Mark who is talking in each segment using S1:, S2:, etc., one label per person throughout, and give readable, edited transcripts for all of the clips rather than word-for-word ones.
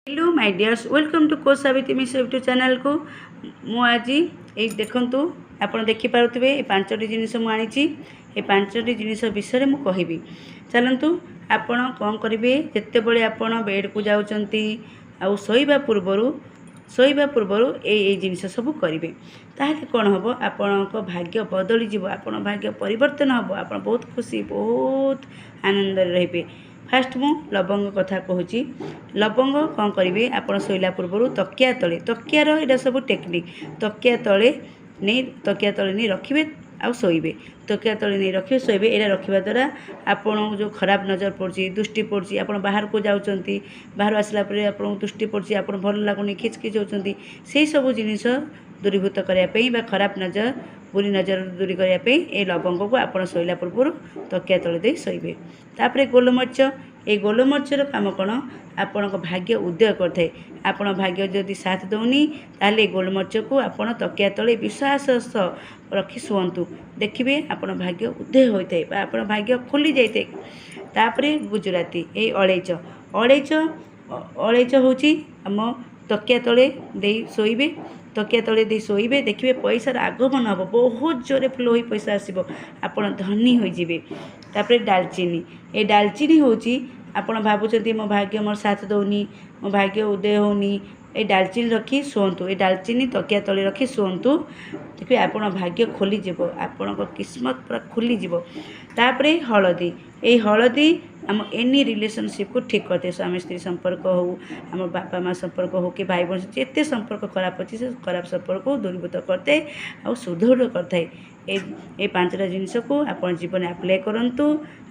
S1: Hello my dears welcome to को सावित्री मिश्र YouTube channel को मु आज ये देखंतु आपण देखि पारुथिबे ए पांचटी जिनिस मु आनिछि ए पांचटी जिनिस विषय मु कहिबी चलंतु आपण कोन करिवे जत्ते बळे आपण बेड को जाउचंती आ सोइबा पूर्वरु ए जिनिस सब करिवे ताहे कोन हबो आपणक भाग्य बदली जीवो आपण भाग्य परिवर्तन हबो आपण बहुत खुशी बहुत आनंद रहिबे। फास्ट मु लवंग कथा कहूँ लवंग कौन करेंगे आपड़ शोला पूर्व तकिया तले तकियार यहाँ सब टेक्निक तकिया तले नहीं रखिए आउ शोबे तकिया तले नहीं रखिए शोबे यहाँ रखा द्वारा आपन जो खराब नजर पड़ी दृष्टि पड़ी आप बाहर को जाऊँच बाहर आसला आपको दृष्टि पड़ी आप भल लगुनि खिचखिच होती से सब जिनिस दूरीभूत करने खराब नजर बुरी नजर दूरी करने ये लवंग को आप शोला पूर्व तकिया तले दे शोबे। तापर गोलमरीच ये गोलमरीचर कम कौन आपण भाग्य उदय करते आपण भाग्य जदि साथ दौनी ताले गोलमरीच को आपण तकिया तले विश्वास रखी शुंतु देखिए आपण भाग्य उदय होता है आपण भाग्य खोली जाए। तापर गुजराती ये अड़ेच अड़ेच अड़ेच हूँ आम तकिया तले दे शोबे तकिया तले दे शोबे देखिए पैसार आगमन हम बहुत जोरे फ्लो हो पैसा आसो आपड़ धनी होइजिबे। तापर डालचीनी ये डालचीनी हूँ आपड़ भावुं मो भाग्य मोर साथ दौनी मो भाग्य उदय होनी ये डालचीनी रखी शुंतु ये डालचीनी तकिया तले रखी शुंतु देखिए आपण भाग्य खोलीज आपण किस्मत पूरा खोलीज। तापर हलदी ये हलदी आम एनी रिलेशनशिप को ठीक करते स्वामी स्त्री संपर्क हो आम बापा माँ संपर्क हो कि भाई बहन जिते संपर्क खराब अच्छी से खराब संपर्क को दूरीभूत करते आ सुदृढ़ करते ये पांचटा जिनिस को आप जीवन आप्लाय करंतु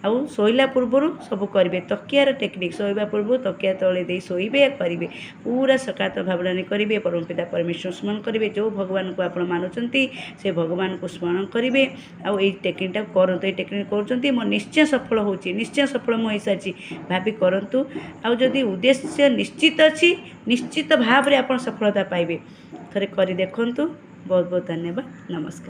S1: आउ शोला पूर्व सब करेंगे तकियार टेक्निक शोवा पूर्व तकिया तले दे शोबे करेंगे पूरा सकारात्मक भावना करेंगे परमपिता परमेश्वर स्मरण करेंगे जो भगवान को आप मानुंट से भगवान को स्मरण करेंगे आउ ये टेक्निकटा करते ये टेक्निक कर मो निश्चय सफल हो निश्चय सफल मुझे सारी भाभी करूँ आउ जदि उद्देश्य निश्चित अच्छी निश्चित भाव में आप सफलता पाइबे थे कर देखु। बहुत बहुत धन्यवाद नमस्कार।